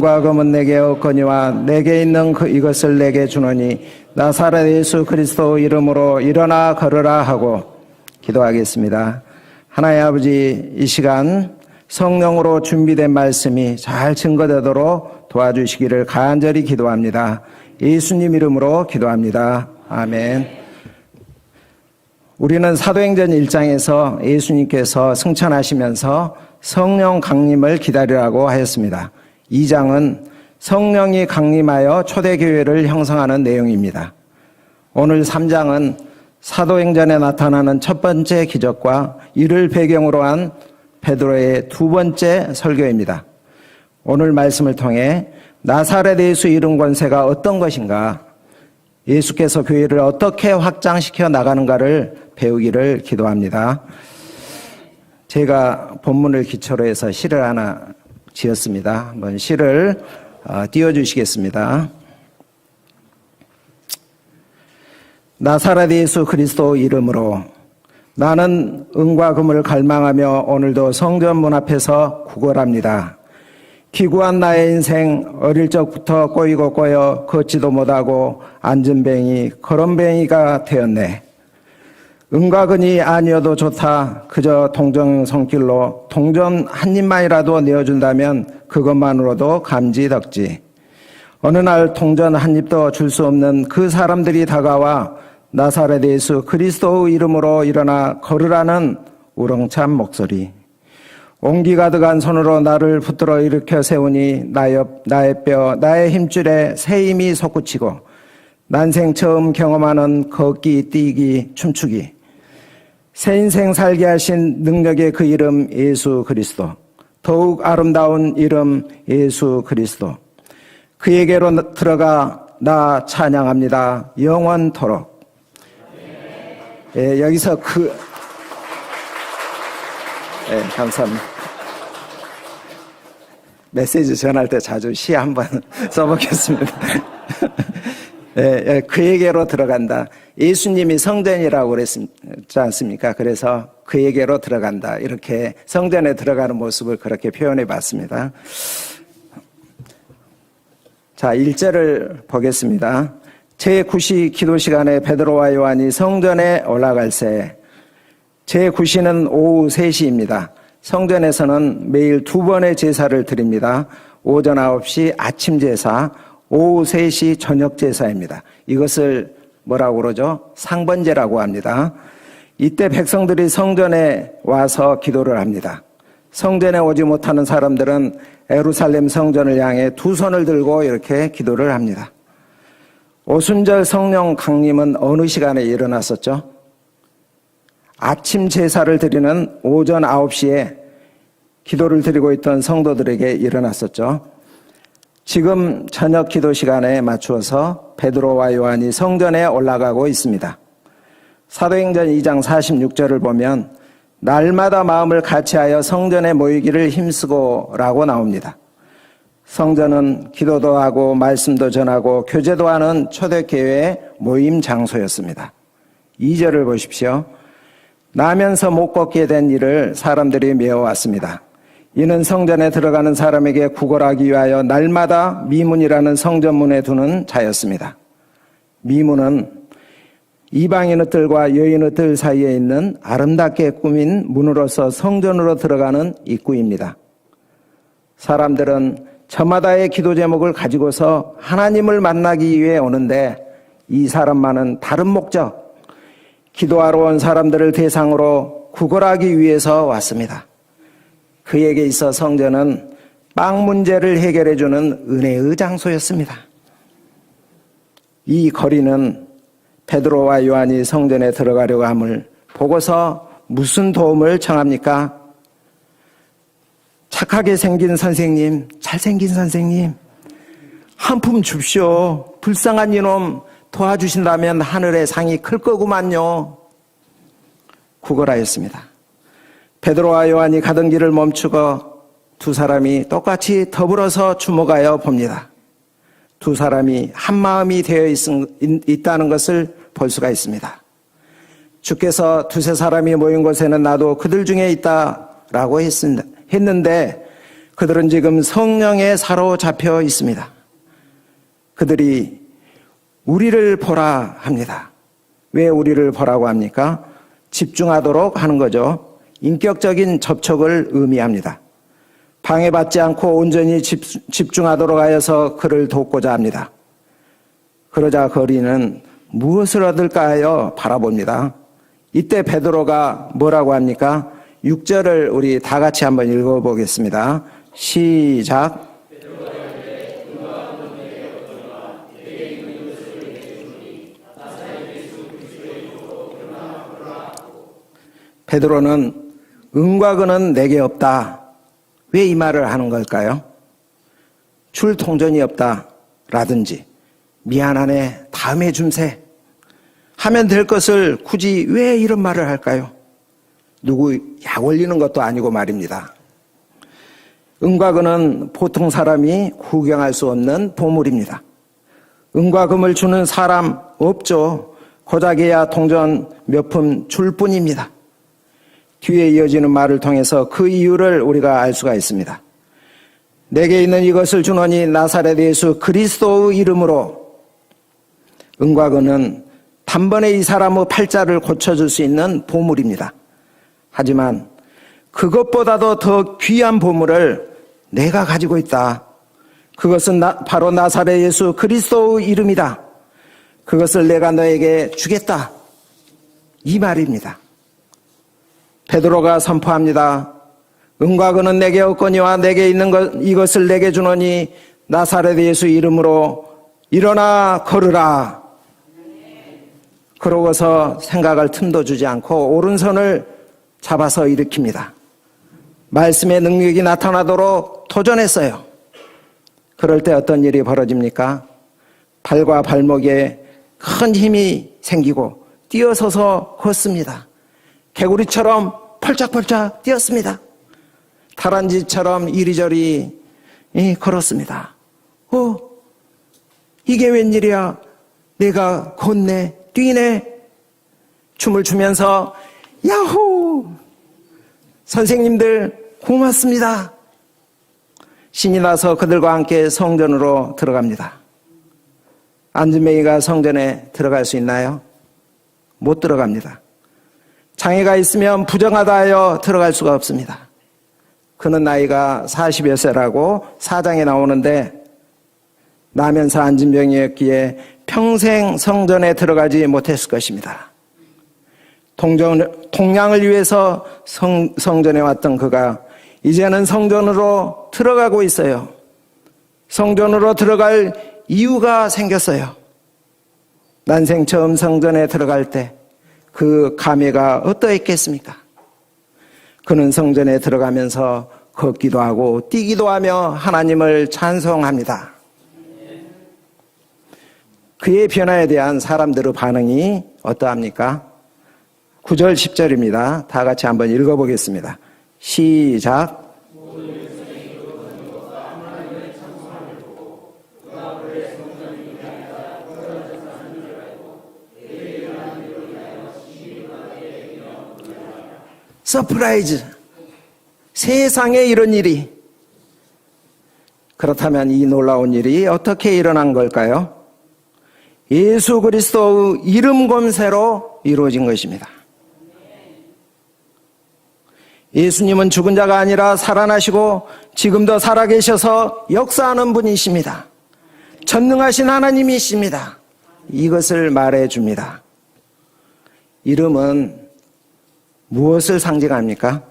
과 금은 내게 없거니와 내게 있는 이것을 내게 주노니 나사렛 예수 그리스도 이름으로 일어나 걸으라 하고 기도하겠습니다. 하나님 아버지, 이 시간 성령으로 준비된 말씀이 잘 증거되도록 도와주시기를 간절히 기도합니다. 예수님 이름으로 기도합니다. 아멘. 우리는 사도행전 1장에서 예수님께서 승천하시면서 성령 강림을 기다리라고 하였습니다. 2장은 성령이 강림하여 초대교회를 형성하는 내용입니다. 오늘 3장은 사도행전에 나타나는 첫 번째 기적과 이를 배경으로 한 베드로의 두 번째 설교입니다. 오늘 말씀을 통해 나사렛 예수 이름 권세가 어떤 것인가, 예수께서 교회를 어떻게 확장시켜 나가는가를 배우기를 기도합니다. 제가 본문을 기초로 해서 시를 하나 지었습니다. 한번 시를 띄워주시겠습니다. 나사렛 예수 그리스도 이름으로 나는 은과 금을 갈망하며 오늘도 성전 문 앞에서 구걸합니다. 기구한 나의 인생, 어릴 적부터 꼬이고 꼬여 걷지도 못하고 앉은 뱅이, 걸은 뱅이가 되었네. 은과 금이 아니어도 좋다. 그저 동정 손길로 동전 한 입만이라도 내어준다면 그것만으로도 감지덕지. 어느 날 동전 한 입도 줄 수 없는 그 사람들이 다가와 나사렛 예수 그리스도 이름으로 일어나 걸으라는 우렁찬 목소리. 온기 가득한 손으로 나를 붙들어 일으켜 세우니 나의 뼈, 나의 힘줄에 새 힘이 솟구치고 난생 처음 경험하는 걷기, 뛰기, 춤추기. 새 인생 살게 하신 능력의 그 이름 예수 그리스도. 더욱 아름다운 이름 예수 그리스도. 그에게로 들어가 나 찬양합니다. 영원토록. 예, 여기서 감사합니다. 메시지 전할 때 자주 시 한번 써보겠습니다. 예, 그에게로 들어간다. 예수님이 성전이라고 그랬지 않습니까? 그래서 그에게로 들어간다. 이렇게 성전에 들어가는 모습을 그렇게 표현해 봤습니다. 자, 1절을 보겠습니다. 제9시 기도 시간에 베드로와 요한이 성전에 올라갈새. 제9시는 오후 3시입니다. 성전에서는 매일 2번의 제사를 드립니다. 오전 9시 아침 제사, 오후 3시 저녁 제사입니다. 이것을 뭐라고 그러죠? 상번제라고 합니다. 이때 백성들이 성전에 와서 기도를 합니다. 성전에 오지 못하는 사람들은 예루살렘 성전을 향해 두 손을 들고 이렇게 기도를 합니다. 오순절 성령 강림은 어느 시간에 일어났었죠? 아침 제사를 드리는 오전 9시에 기도를 드리고 있던 성도들에게 일어났었죠. 지금 저녁 기도 시간에 맞추어서 베드로와 요한이 성전에 올라가고 있습니다. 사도행전 2장 46절을 보면 날마다 마음을 같이하여 성전에 모이기를 힘쓰고 라고 나옵니다. 성전은 기도도 하고 말씀도 전하고 교제도 하는 초대교회의 모임 장소였습니다. 2절을 보십시오. 나면서 못 걷게 된 이를 사람들이 메어왔습니다. 이는 성전에 들어가는 사람에게 구걸하기 위하여 날마다 미문이라는 성전문에 두는 자였습니다. 미문은 이방인의 뜰과 여인의 뜰 사이에 있는 아름답게 꾸민 문으로서 성전으로 들어가는 입구입니다. 사람들은 저마다의 기도 제목을 가지고서 하나님을 만나기 위해 오는데 이 사람만은 다른 목적, 기도하러 온 사람들을 대상으로 구걸하기 위해서 왔습니다. 그에게 있어 성전은 빵 문제를 해결해주는 은혜의 장소였습니다. 이 거리는 베드로와 요한이 성전에 들어가려고 함을 보고서 무슨 도움을 청합니까? 착하게 생긴 선생님, 잘생긴 선생님, 한 푼 줍시오. 불쌍한 이놈 도와주신다면 하늘의 상이 클 거구만요. 구걸하였습니다. 베드로와 요한이 가던 길을 멈추고 두 사람이 똑같이 더불어서 주목하여 봅니다. 두 사람이 한 마음이 되어 있다는 것을 볼 수가 있습니다. 주께서 두세 사람이 모인 곳에는 나도 그들 중에 있다라고 했는데 그들은 지금 성령에 사로잡혀 있습니다. 그들이 우리를 보라 합니다. 왜 우리를 보라고 합니까? 집중하도록 하는 거죠. 인격적인 접촉을 의미합니다. 방해받지 않고 온전히 집중하도록 하여서 그를 돕고자 합니다. 그러자 거리는 무엇을 얻을까 하여 바라봅니다. 이때 베드로가 뭐라고 합니까? 6절을 우리 다 같이 한번 읽어보겠습니다. 시작. 베드로는 은과 금은 내게 없다. 왜 이 말을 하는 걸까요? 줄 통전이 없다 라든지 미안하네 다음에 줌세 하면 될 것을 굳이 왜 이런 말을 할까요? 누구 약 올리는 것도 아니고 말입니다. 은과 금은 보통 사람이 구경할 수 없는 보물입니다. 은과 금을 주는 사람 없죠. 고작해야 동전 몇 푼 줄 뿐입니다. 뒤에 이어지는 말을 통해서 그 이유를 우리가 알 수가 있습니다. 내게 있는 이것을 주노니 나사렛 예수 그리스도의 이름으로. 은과 금은 단번에 이 사람의 팔자를 고쳐줄 수 있는 보물입니다. 하지만 그것보다도 더 귀한 보물을 내가 가지고 있다. 그것은 바로 나사렛 예수 그리스도의 이름이다. 그것을 내가 너에게 주겠다. 이 말입니다. 베드로가 선포합니다. 은과 금은 내게 없거니와 내게 있는 이것을 내게 주노니 나사렛 예수 이름으로 일어나 걸으라. 그러고서 생각할 틈도 주지 않고 오른손을 잡아서 일으킵니다. 말씀의 능력이 나타나도록 도전했어요. 그럴 때 어떤 일이 벌어집니까? 발과 발목에 큰 힘이 생기고 뛰어서서 걷습니다. 개구리처럼 펄짝펄짝 뛰었습니다. 다람쥐처럼 이리저리 걸었습니다. 이게 웬일이야? 내가 걷네, 뛰네. 춤을 추면서 야호! 선생님들 고맙습니다. 신이 나서 그들과 함께 성전으로 들어갑니다. 안진뱅이가 성전에 들어갈 수 있나요? 못 들어갑니다. 장애가 있으면 부정하다 하여 들어갈 수가 없습니다. 그는 나이가 40여 세라고 사장에 나오는데 나면서 안진병이었기에 평생 성전에 들어가지 못했을 것입니다. 동양을 위해서 성전에 왔던 그가 이제는 성전으로 들어가고 있어요. 성전으로 들어갈 이유가 생겼어요. 난생 처음 성전에 들어갈 때 그 감회가 어떠했겠습니까? 그는 성전에 들어가면서 걷기도 하고 뛰기도 하며 하나님을 찬송합니다. 그의 변화에 대한 사람들의 반응이 어떠합니까? 9절 10절입니다. 다 같이 한번 읽어보겠습니다. 시작. 서프라이즈. 세상에 이런 일이. 그렇다면 이 놀라운 일이 어떻게 일어난 걸까요? 예수 그리스도의 이름 검세로 이루어진 것입니다. 예수님은 죽은 자가 아니라 살아나시고 지금도 살아계셔서 역사하는 분이십니다. 전능하신 하나님이십니다. 이것을 말해줍니다. 이름은 무엇을 상징합니까?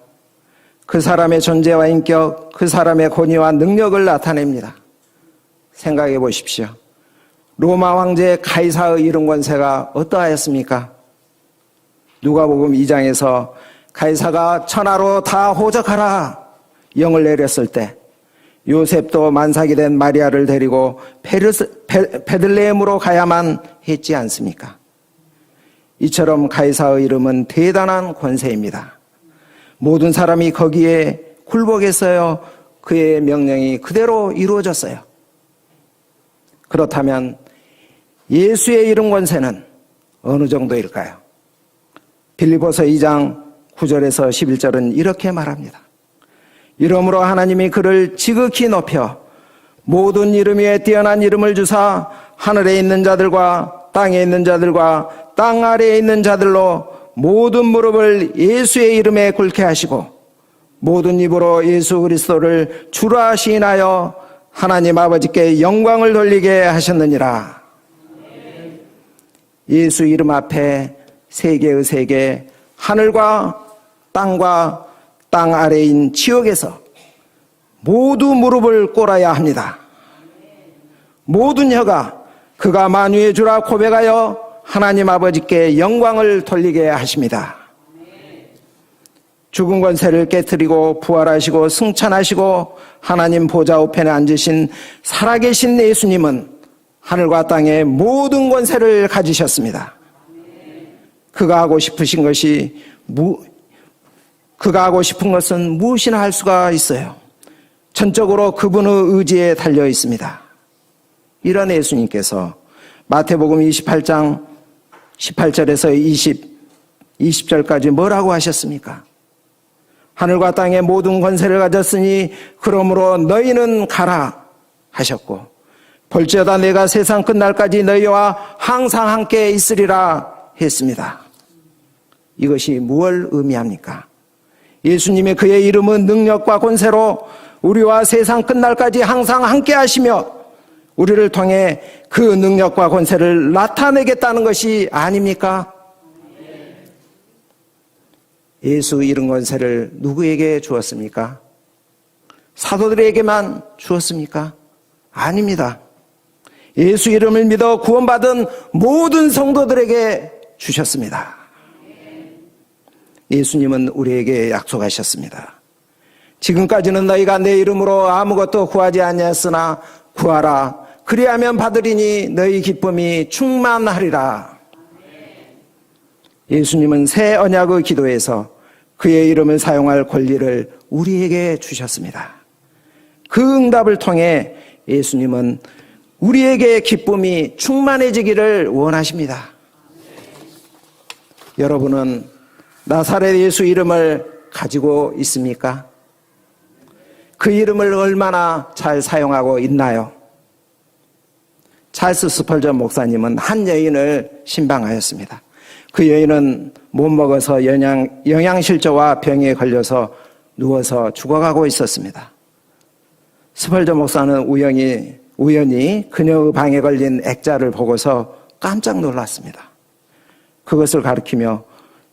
그 사람의 존재와 인격, 그 사람의 권위와 능력을 나타냅니다. 생각해 보십시오. 로마 황제 가이사의 이름 권세가 어떠하였습니까? 누가복음 2장에서 가이사가 천하로 다 호적하라 영을 내렸을 때 요셉도 만삭이 된 마리아를 데리고 베들레헴으로 가야만 했지 않습니까? 이처럼 가이사의 이름은 대단한 권세입니다. 모든 사람이 거기에 굴복했어요. 그의 명령이 그대로 이루어졌어요. 그렇다면 예수의 이름 권세는 어느 정도일까요? 빌립보서 2장 9절에서 11절은 이렇게 말합니다. 이러므로 하나님이 그를 지극히 높여 모든 이름 위에 뛰어난 이름을 주사 하늘에 있는 자들과 땅에 있는 자들과 땅 아래에 있는 자들로 모든 무릎을 예수의 이름에 꿇게 하시고 모든 입으로 예수 그리스도를 주라 시인하여 하나님 아버지께 영광을 돌리게 하셨느니라. 예수 이름 앞에 세계의 세계, 하늘과 땅 아래인 지옥에서 모두 무릎을 꿇어야 합니다. 모든 혀가 그가 만유의 주라 고백하여 하나님 아버지께 영광을 돌리게 하십니다. 죽은 권세를 깨뜨리고 부활하시고 승천하시고 하나님 보좌 우편에 앉으신 살아계신 예수님은 하늘과 땅의 모든 권세를 가지셨습니다. 그가 하고 싶은 것은 무엇이나 할 수가 있어요. 전적으로 그분의 의지에 달려 있습니다. 이런 예수님께서 마태복음 28장 18절에서 20절까지 뭐라고 하셨습니까? 하늘과 땅의 모든 권세를 가졌으니 그러므로 너희는 가라 하셨고 볼지어다 내가 세상 끝날까지 너희와 항상 함께 있으리라 했습니다. 이것이 무엇을 의미합니까? 예수님의 그의 이름은 능력과 권세로 우리와 세상 끝날까지 항상 함께 하시며 우리를 통해 그 능력과 권세를 나타내겠다는 것이 아닙니까? 예수 이름 권세를 누구에게 주었습니까? 사도들에게만 주었습니까? 아닙니다. 예수 이름을 믿어 구원받은 모든 성도들에게 주셨습니다. 예수님은 우리에게 약속하셨습니다. 지금까지는 너희가 내 이름으로 아무것도 구하지 아니하였으나 구하라. 그리하면 받으리니 너희 기쁨이 충만하리라. 예수님은 새 언약의 기도에서 그의 이름을 사용할 권리를 우리에게 주셨습니다. 그 응답을 통해 예수님은 우리에게 기쁨이 충만해지기를 원하십니다. 여러분은 나사렛 예수 이름을 가지고 있습니까? 그 이름을 얼마나 잘 사용하고 있나요? 찰스 스펄전 목사님은 한 여인을 신방하였습니다. 그 여인은 못 먹어서 영양실조와 병에 걸려서 누워서 죽어가고 있었습니다. 스펄전 목사는 우연히 그녀의 방에 걸린 액자를 보고서 깜짝 놀랐습니다. 그것을 가리키며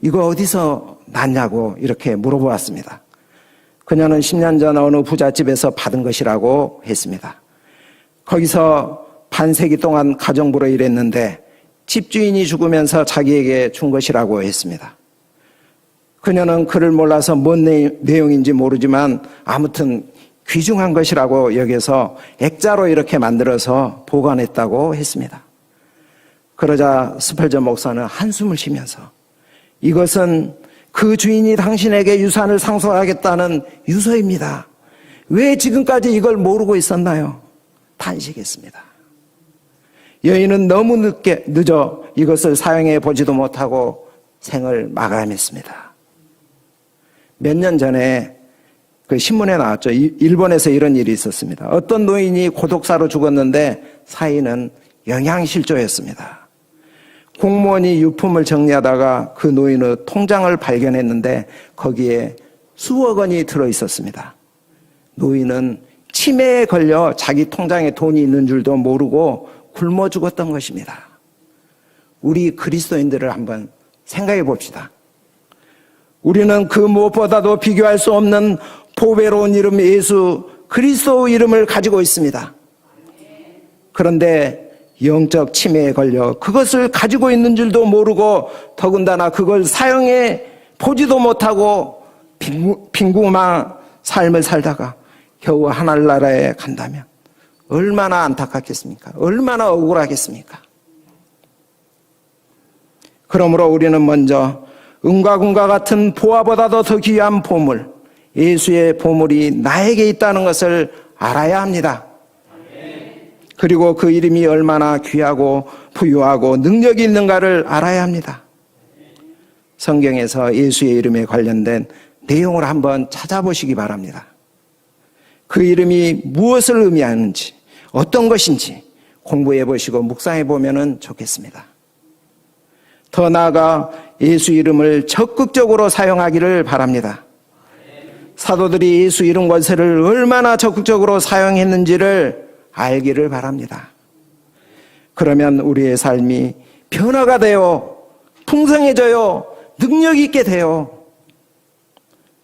이거 어디서 났냐고 이렇게 물어보았습니다. 그녀는 10년 전 어느 부잣집에서 받은 것이라고 했습니다. 거기서 반세기 동안 가정부로 일했는데 집주인이 죽으면서 자기에게 준 것이라고 했습니다. 그녀는 글을 몰라서 뭔 내용인지 모르지만 아무튼 귀중한 것이라고 여겨서 액자로 이렇게 만들어서 보관했다고 했습니다. 그러자 스펄전 목사는 한숨을 쉬면서 이것은 그 주인이 당신에게 유산을 상속하겠다는 유서입니다. 왜 지금까지 이걸 모르고 있었나요? 탄식했습니다. 여인은 너무 늦어 이것을 사용해 보지도 못하고 생을 마감했습니다. 몇 년 전에 그 신문에 나왔죠. 일본에서 이런 일이 있었습니다. 어떤 노인이 고독사로 죽었는데 사인은 영양실조였습니다. 공무원이 유품을 정리하다가 그 노인의 통장을 발견했는데 거기에 수억 원이 들어있었습니다. 노인은 치매에 걸려 자기 통장에 돈이 있는 줄도 모르고 굶어 죽었던 것입니다. 우리 그리스도인들을 한번 생각해 봅시다. 우리는 그 무엇보다도 비교할 수 없는 보배로운 이름 예수 그리스도 이름을 가지고 있습니다. 그런데 영적 치매에 걸려 그것을 가지고 있는 줄도 모르고 더군다나 그걸 사용해 보지도 못하고 빈궁한 삶을 살다가 겨우 하늘나라에 간다면 얼마나 안타깝겠습니까? 얼마나 억울하겠습니까? 그러므로 우리는 먼저 은과 금과 같은 보화보다도 더 귀한 보물, 예수의 보물이 나에게 있다는 것을 알아야 합니다. 그리고 그 이름이 얼마나 귀하고 부유하고 능력이 있는가를 알아야 합니다. 성경에서 예수의 이름에 관련된 내용을 한번 찾아보시기 바랍니다. 그 이름이 무엇을 의미하는지, 어떤 것인지 공부해 보시고 묵상해 보면 좋겠습니다. 더 나아가 예수 이름을 적극적으로 사용하기를 바랍니다. 사도들이 예수 이름 권세를 얼마나 적극적으로 사용했는지를 알기를 바랍니다. 그러면 우리의 삶이 변화가 되어 풍성해져요. 능력 있게 돼요.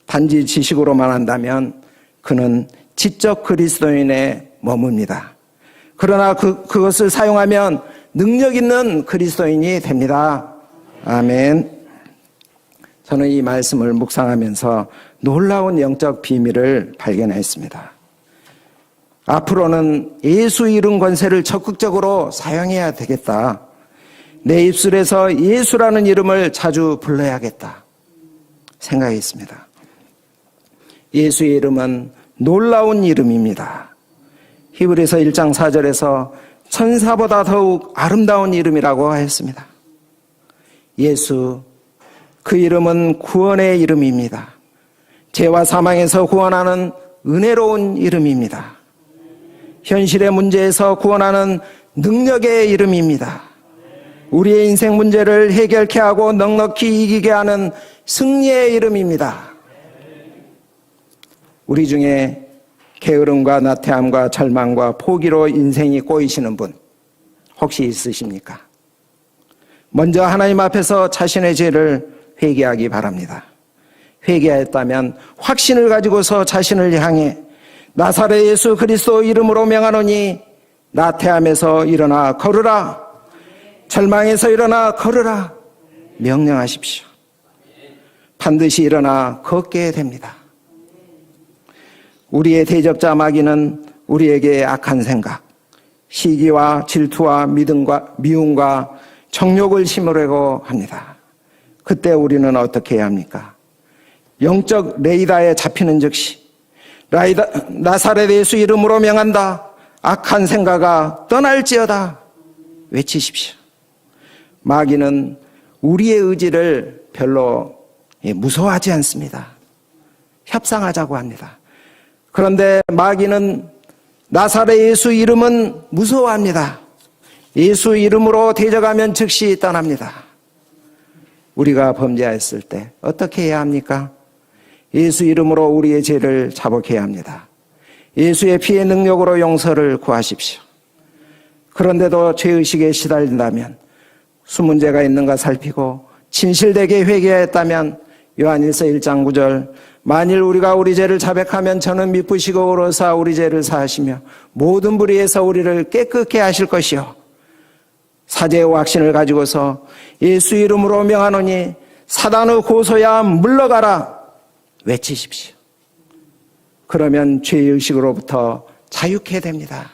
단지 지식으로만 한다면 그는 지적 그리스도인에 머뭅니다. 그러나 그것을 사용하면 능력 있는 그리스도인이 됩니다. 아멘. 저는 이 말씀을 묵상하면서 놀라운 영적 비밀을 발견했습니다. 앞으로는 예수 이름 권세를 적극적으로 사용해야 되겠다. 내 입술에서 예수라는 이름을 자주 불러야겠다 생각했습니다. 예수의 이름은 놀라운 이름입니다. 히브리서 1장 4절에서 천사보다 더욱 아름다운 이름이라고 하였습니다. 예수, 그 이름은 구원의 이름입니다. 죄와 사망에서 구원하는 은혜로운 이름입니다. 현실의 문제에서 구원하는 능력의 이름입니다. 우리의 인생 문제를 해결케 하고 넉넉히 이기게 하는 승리의 이름입니다. 우리 중에 게으름과 나태함과 절망과 포기로 인생이 꼬이시는 분 혹시 있으십니까? 먼저 하나님 앞에서 자신의 죄를 회개하기 바랍니다. 회개하였다면 확신을 가지고서 자신을 향해 나사렛 예수 그리스도 이름으로 명하노니 나태함에서 일어나 걸으라, 절망에서 일어나 걸으라 명령하십시오. 반드시 일어나 걷게 됩니다. 우리의 대적자 마귀는 우리에게 악한 생각, 시기와 질투와 미움과 정욕을 심으려고 합니다. 그때 우리는 어떻게 해야 합니까? 영적 레이더에 잡히는 즉시 나사렛 예수 이름으로 명한다. 악한 생각아 떠날지어다 외치십시오. 마귀는 우리의 의지를 별로 무서워하지 않습니다. 협상하자고 합니다. 그런데 마귀는 나사렛 예수 이름은 무서워합니다. 예수 이름으로 대적하면 즉시 떠납니다. 우리가 범죄했을 때 어떻게 해야 합니까? 예수 이름으로 우리의 죄를 자복해야 합니다. 예수의 피의 능력으로 용서를 구하십시오. 그런데도 죄의식에 시달린다면 숨은 죄가 있는가 살피고 진실되게 회개했다면 요한일서 1장 9절 만일 우리가 우리 죄를 자백하면 저는 미쁘시고 의로사 우리 죄를 사하시며 모든 불의에서 우리를 깨끗게 하실 것이요 사죄의 확신을 가지고서 예수 이름으로 명하노니 사단의 고소야 물러가라 외치십시오. 그러면 죄의식으로부터 자유케 됩니다.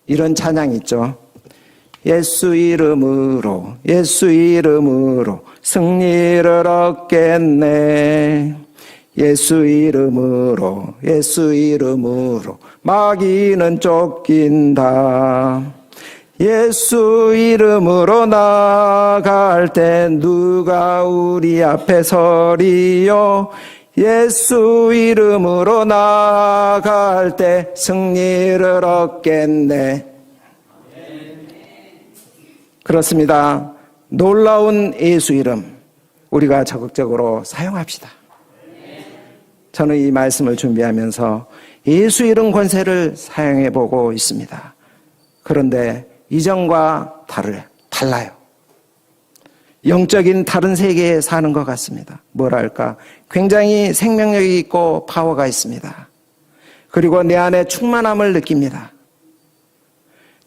이런 찬양이 있죠. 예수 이름으로 승리를 얻겠네. 예수 이름으로 마귀는 쫓긴다. 예수 이름으로 나갈 때 누가 우리 앞에 서리요. 예수 이름으로 나갈 때 승리를 얻겠네. 그렇습니다. 놀라운 예수 이름 우리가 적극적으로 사용합시다. 저는 이 말씀을 준비하면서 예수 이름 권세를 사용해 보고 있습니다. 그런데 이전과 달라요. 영적인 다른 세계에 사는 것 같습니다. 뭐랄까 굉장히 생명력이 있고 파워가 있습니다. 그리고 내 안에 충만함을 느낍니다.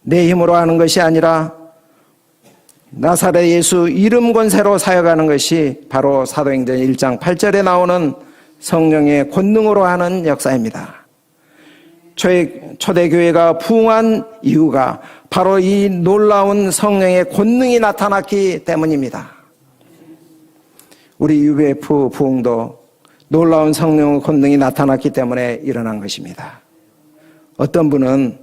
내 힘으로 하는 것이 아니라 나사렛 예수 이름 권세로 사역하는 것이 바로 사도행전 1장 8절에 나오는 성령의 권능으로 하는 역사입니다. 초대교회가 부흥한 이유가 바로 이 놀라운 성령의 권능이 나타났기 때문입니다. 우리 UBF 부흥도 놀라운 성령의 권능이 나타났기 때문에 일어난 것입니다. 어떤 분은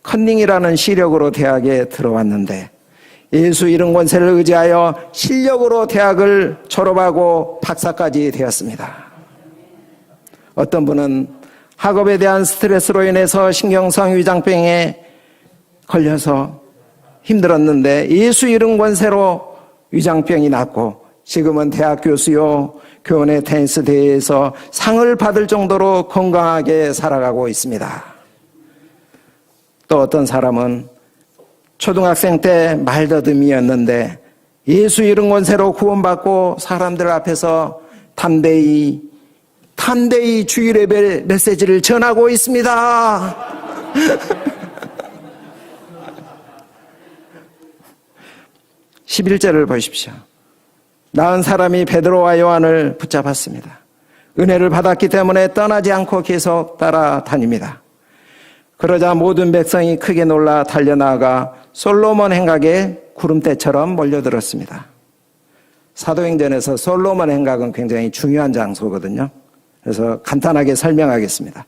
컨닝이라는 시력으로 대학에 들어왔는데 예수 이름 권세를 의지하여 실력으로 대학을 졸업하고 박사까지 되었습니다. 어떤 분은 학업에 대한 스트레스로 인해서 신경성 위장병에 걸려서 힘들었는데 예수 이름 권세로 위장병이 낫고 지금은 대학 교수요, 교내 테니스 대회에서 상을 받을 정도로 건강하게 살아가고 있습니다. 또 어떤 사람은 초등학생 때 말더듬이었는데 예수 이름 권세로 구원받고 사람들 앞에서 담대히 주일 예배 메시지를 전하고 있습니다. 11절을 보십시오. 나은 사람이 베드로와 요한을 붙잡았습니다. 은혜를 받았기 때문에 떠나지 않고 계속 따라다닙니다. 그러자 모든 백성이 크게 놀라 달려나가 솔로몬 행각에 구름대처럼 몰려들었습니다. 사도행전에서 솔로몬 행각은 굉장히 중요한 장소거든요. 그래서 간단하게 설명하겠습니다.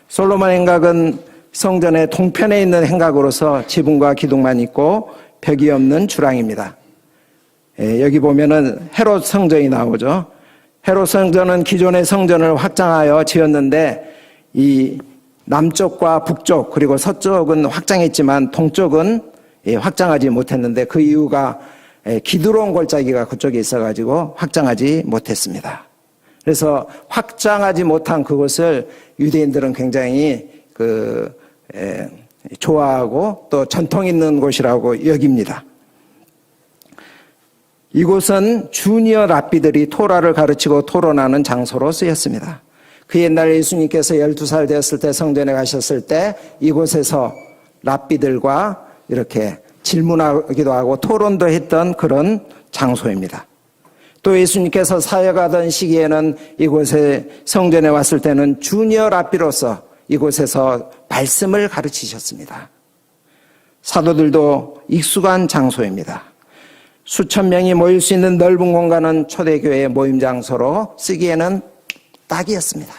솔로몬 행각은 성전의 동편에 있는 행각으로서 지붕과 기둥만 있고 벽이 없는 주랑입니다. 여기 보면은 헤롯 성전이 나오죠. 헤롯 성전은 기존의 성전을 확장하여 지었는데 이 남쪽과 북쪽 그리고 서쪽은 확장했지만 동쪽은 확장하지 못했는데 그 이유가 기드론 골짜기가 그쪽에 있어가지고 확장하지 못했습니다. 그래서 확장하지 못한 그곳을 유대인들은 굉장히 좋아하고 또 전통 있는 곳이라고 여깁니다. 이곳은 주니어 랍비들이 토라를 가르치고 토론하는 장소로 쓰였습니다. 그 옛날 예수님께서 12살 되었을 때 성전에 가셨을 때 이곳에서 랍비들과 이렇게 질문하기도 하고 토론도 했던 그런 장소입니다. 또 예수님께서 사역하던 시기에는 이곳에 성전에 왔을 때는 주니어 랍비로서 이곳에서 말씀을 가르치셨습니다. 사도들도 익숙한 장소입니다. 수천 명이 모일 수 있는 넓은 공간은 초대교회의 모임 장소로 쓰기에는 딱이었습니다.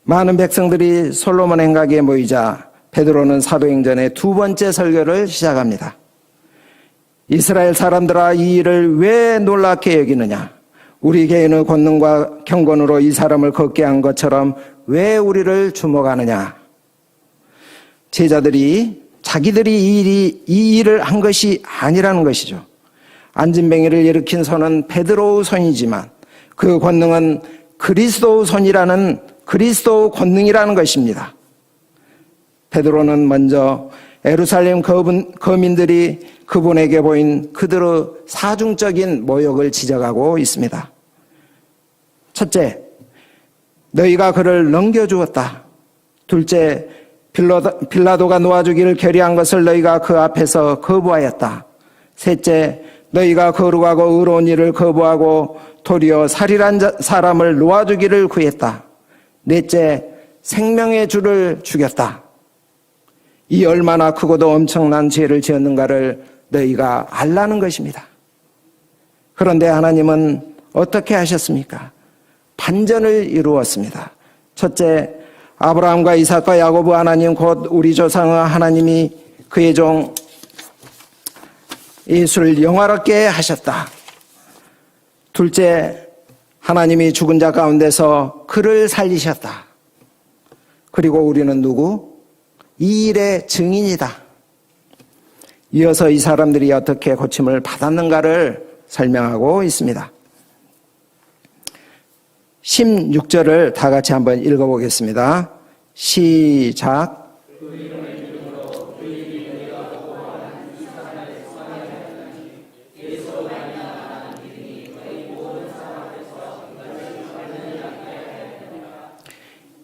많은 백성들이 솔로몬 행각에 모이자 베드로는 사도행전의 두 번째 설교를 시작합니다. 이스라엘 사람들아, 이 일을 왜 놀랍게 여기느냐? 우리 개인의 권능과 경건으로 이 사람을 걷게 한 것처럼 왜 우리를 주목하느냐? 제자들이 자기들이 이 일을 한 것이 아니라는 것이죠. 안진뱅이를 일으킨 손은 베드로의 손이지만 그 권능은 그리스도의 손이라는 그리스도의 권능이라는 것입니다. 베드로는 먼저 예루살렘 거민들이 그분에게 보인 그들의 사중적인 모욕을 지적하고 있습니다. 첫째, 너희가 그를 넘겨주었다. 둘째, 빌라도가 놓아주기를 결의한 것을 너희가 그 앞에서 거부하였다. 셋째, 너희가 거룩하고 의로운 일을 거부하고 도리어 살인한 사람을 놓아주기를 구했다. 넷째, 생명의 주를 죽였다. 이 얼마나 크고도 엄청난 죄를 지었는가를 너희가 알라는 것입니다. 그런데 하나님은 어떻게 하셨습니까? 반전을 이루었습니다. 첫째, 아브라함과 이삭과 야고보 하나님 곧 우리 조상의 하나님이 그의 종 예수를 영화롭게 하셨다. 둘째, 하나님이 죽은 자 가운데서 그를 살리셨다. 그리고 우리는 누구? 이 일의 증인이다. 이어서 이 사람들이 어떻게 고침을 받았는가를 설명하고 있습니다. 16절을 다 같이 한번 읽어보겠습니다. 시작.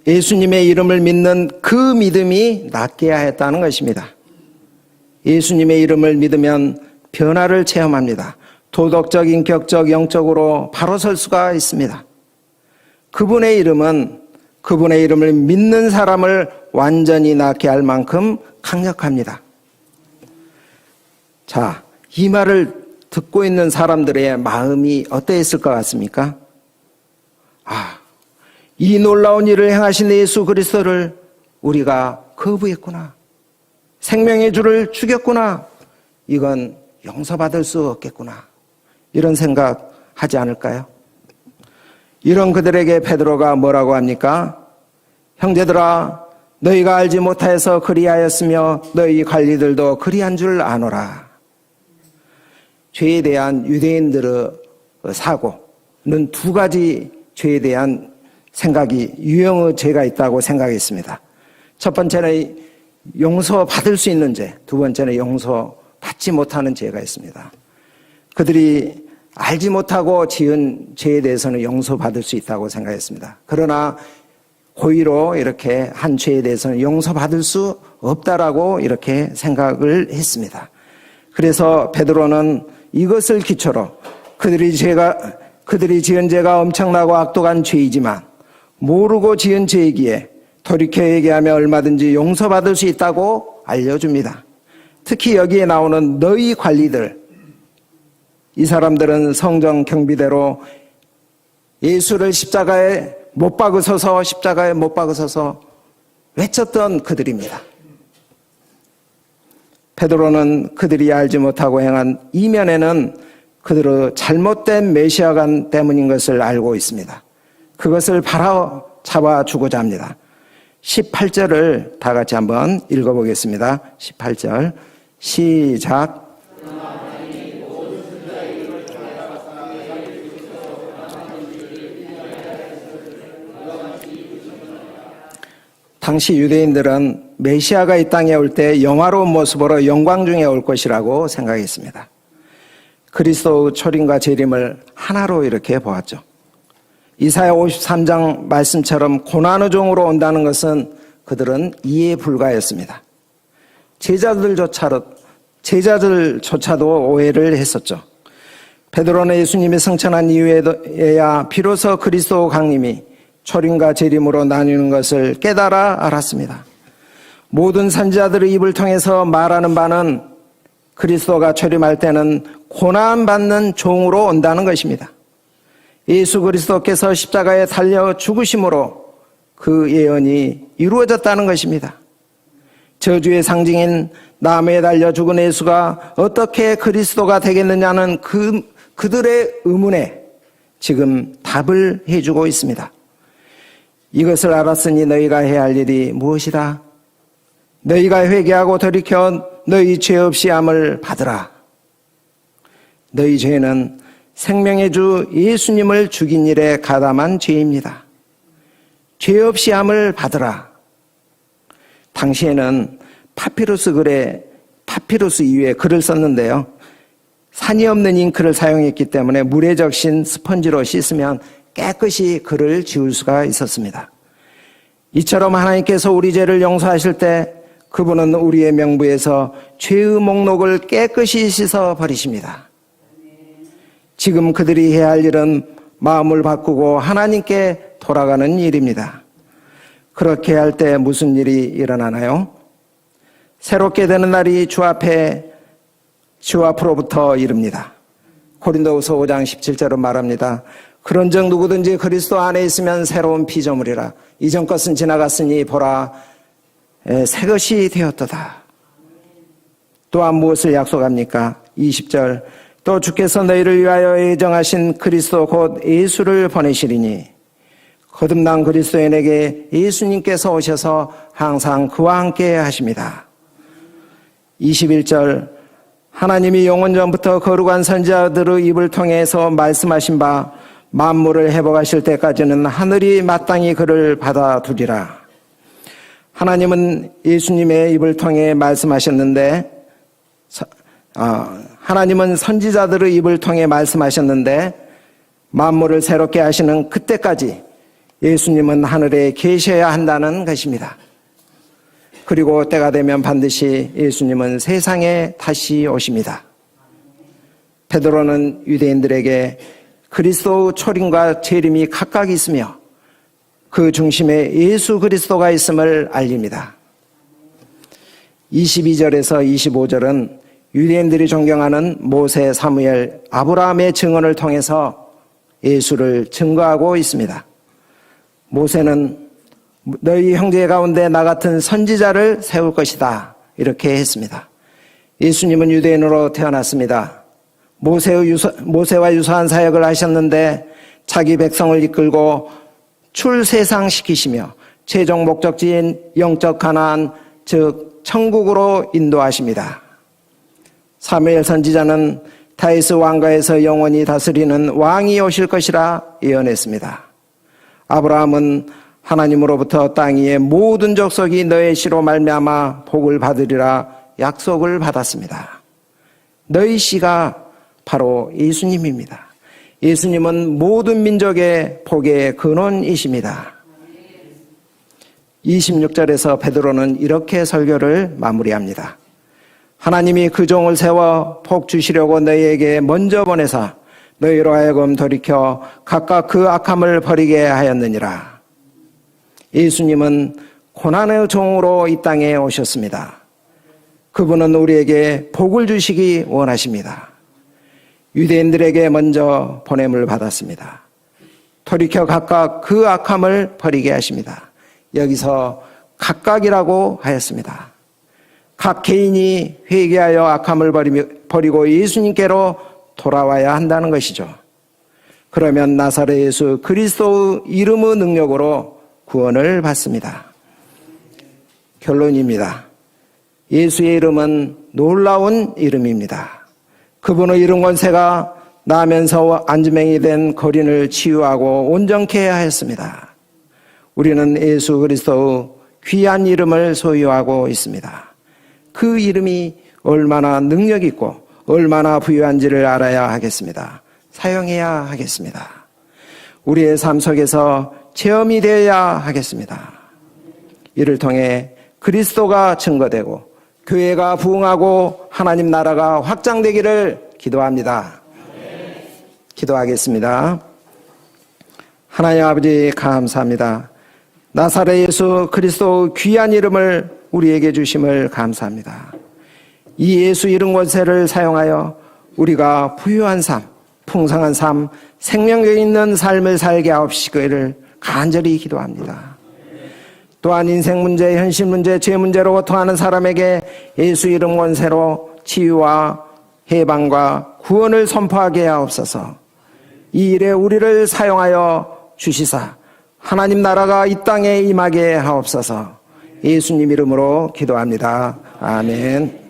예수님의 이름을 믿는 그 믿음이 낫게 하였다는 것입니다. 예수님의 이름을 믿으면 변화를 체험합니다. 도덕적, 인격적, 영적으로 바로 설 수가 있습니다. 그분의 이름은 그분의 이름을 믿는 사람을 완전히 낫게 할 만큼 강력합니다. 자, 이 말을 듣고 있는 사람들의 마음이 어떠했을 것 같습니까? 이 놀라운 일을 행하신 예수 그리스도를 우리가 거부했구나. 생명의 주를 죽였구나. 이건 용서받을 수 없겠구나. 이런 생각하지 않을까요? 이런 그들에게 베드로가 뭐라고 합니까? 형제들아 너희가 알지 못하여서 그리하였으며 너희 관리들도 그리한 줄 아노라. 죄에 대한 유대인들의 사고는 두 가지 죄에 대한 생각이 유형의 죄가 있다고 생각했습니다. 첫 번째는 용서받을 수 있는 죄, 두 번째는 용서받지 못하는 죄가 있습니다. 그들이 알지 못하고 지은 죄에 대해서는 용서받을 수 있다고 생각했습니다. 그러나 고의로 이렇게 한 죄에 대해서는 용서받을 수 없다라고 이렇게 생각을 했습니다. 그래서 베드로는 이것을 기초로 그들이 지은 죄가 엄청나고 악독한 죄이지만 모르고 지은 죄이기에 돌이켜 얘기하며 얼마든지 용서받을 수 있다고 알려줍니다. 특히 여기에 나오는 너희 관리들, 이 사람들은 성정 경비대로 예수를 십자가에 못 박으셔서 외쳤던 그들입니다. 베드로는 그들이 알지 못하고 행한 이면에는 그들의 잘못된 메시아관 때문인 것을 알고 있습니다. 그것을 바로잡아주고자 합니다. 18절을 다 같이 한번 읽어보겠습니다. 18절 시작. 당시 유대인들은 메시아가 이 땅에 올 때 영화로운 모습으로 영광 중에 올 것이라고 생각했습니다. 그리스도의 초림과 재림을 하나로 이렇게 보았죠. 이사야 53장 말씀처럼 고난의 종으로 온다는 것은 그들은 이해에 불과했습니다. 제자들조차도 오해를 했었죠. 베드로는 예수님이 승천한 이후에야 비로소 그리스도 강림이 초림과 재림으로 나뉘는 것을 깨달아 알았습니다. 모든 선지자들의 입을 통해서 말하는 바는 그리스도가 초림할 때는 고난받는 종으로 온다는 것입니다. 예수 그리스도께서 십자가에 달려 죽으심으로 그 예언이 이루어졌다는 것입니다. 저주의 상징인 나무에 달려 죽은 예수가 어떻게 그리스도가 되겠느냐는 그들의 의문에 지금 답을 해주고 있습니다. 이것을 알았으니 너희가 해야 할 일이 무엇이다? 너희가 회개하고 돌이켜 너희 죄 없이 함을 받으라. 너희 죄는 생명의 주 예수님을 죽인 일에 가담한 죄입니다. 죄 없이 함을 받으라. 당시에는 파피루스 위에 글을 썼는데요. 산이 없는 잉크를 사용했기 때문에 물에 적신 스펀지로 씻으면 깨끗이 글을 지울 수가 있었습니다. 이처럼 하나님께서 우리 죄를 용서하실 때 그분은 우리의 명부에서 죄의 목록을 깨끗이 씻어 버리십니다. 지금 그들이 해야 할 일은 마음을 바꾸고 하나님께 돌아가는 일입니다. 그렇게 할 때 무슨 일이 일어나나요? 새롭게 되는 날이 주 앞으로부터 이릅니다. 고린도후서 5장 17절은 말합니다. 그런즉 누구든지 그리스도 안에 있으면 새로운 피조물이라. 이전 것은 지나갔으니 보라 새 것이 되었도다. 또한 무엇을 약속합니까? 20절 또 주께서 너희를 위하여 예정하신 그리스도 곧 예수를 보내시리니 거듭난 그리스도인에게 예수님께서 오셔서 항상 그와 함께 하십니다. 21절 하나님이 영원 전부터 거룩한 선지자들의 입을 통해서 말씀하신 바 만물을 회복하실 때까지는 하늘이 마땅히 그를 받아두리라. 하나님은 예수님의 입을 통해 말씀하셨는데 하나님은 선지자들의 입을 통해 말씀하셨는데 만물을 새롭게 하시는 그때까지 예수님은 하늘에 계셔야 한다는 것입니다. 그리고 때가 되면 반드시 예수님은 세상에 다시 오십니다. 베드로는 유대인들에게 그리스도의 초림과 재림이 각각 있으며 그 중심에 예수 그리스도가 있음을 알립니다. 22절에서 25절은 유대인들이 존경하는 모세, 사무엘, 아브라함의 증언을 통해서 예수를 증거하고 있습니다. 모세는 너희 형제 가운데 나 같은 선지자를 세울 것이다 이렇게 했습니다. 예수님은 유대인으로 태어났습니다. 모세와 유사한 사역을 하셨는데 자기 백성을 이끌고 출세상시키시며 최종 목적지인 영적 가나안, 즉 천국으로 인도하십니다. 사무엘 선지자는 다윗 왕가에서 영원히 다스리는 왕이 오실 것이라 예언했습니다. 아브라함은 하나님으로부터 땅 위의 모든 족속이 너의 씨로 말미암아 복을 받으리라 약속을 받았습니다. 너희 씨가 바로 예수님입니다. 예수님은 모든 민족의 복의 근원이십니다. 26절에서 베드로는 이렇게 설교를 마무리합니다. 하나님이 그 종을 세워 복 주시려고 너희에게 먼저 보내사 너희로 하여금 돌이켜 각각 그 악함을 버리게 하였느니라. 예수님은 고난의 종으로 이 땅에 오셨습니다. 그분은 우리에게 복을 주시기 원하십니다. 유대인들에게 먼저 보냄을 받았습니다. 돌이켜 각각 그 악함을 버리게 하십니다. 여기서 각각이라고 하였습니다. 각 개인이 회개하여 악함을 버리고 예수님께로 돌아와야 한다는 것이죠. 그러면 나사렛 예수 그리스도의 이름의 능력으로 구원을 받습니다. 결론입니다. 예수의 이름은 놀라운 이름입니다. 그분의 이름 권세가 나면서 안지맹이 된 거린을 치유하고 온전케 하였습니다. 우리는 예수 그리스도의 귀한 이름을 소유하고 있습니다. 그 이름이 얼마나 능력 있고 얼마나 부유한지를 알아야 하겠습니다. 사용해야 하겠습니다. 우리의 삶 속에서 체험이 되어야 하겠습니다. 이를 통해 그리스도가 증거되고 교회가 부흥하고 하나님 나라가 확장되기를 기도합니다. 기도하겠습니다. 하나님 아버지 감사합니다. 나사렛 예수 그리스도의 귀한 이름을 우리에게 주심을 감사합니다. 이 예수 이름 권세를 사용하여 우리가 부유한 삶, 풍성한 삶, 생명력 있는 삶을 살게 하옵시기를 간절히 기도합니다. 또한 인생 문제, 현실 문제, 죄 문제로 고통하는 사람에게 예수 이름 권세로 치유와 해방과 구원을 선포하게 하옵소서. 이 일에 우리를 사용하여 주시사 하나님 나라가 이 땅에 임하게 하옵소서. 예수님 이름으로 기도합니다. 아멘.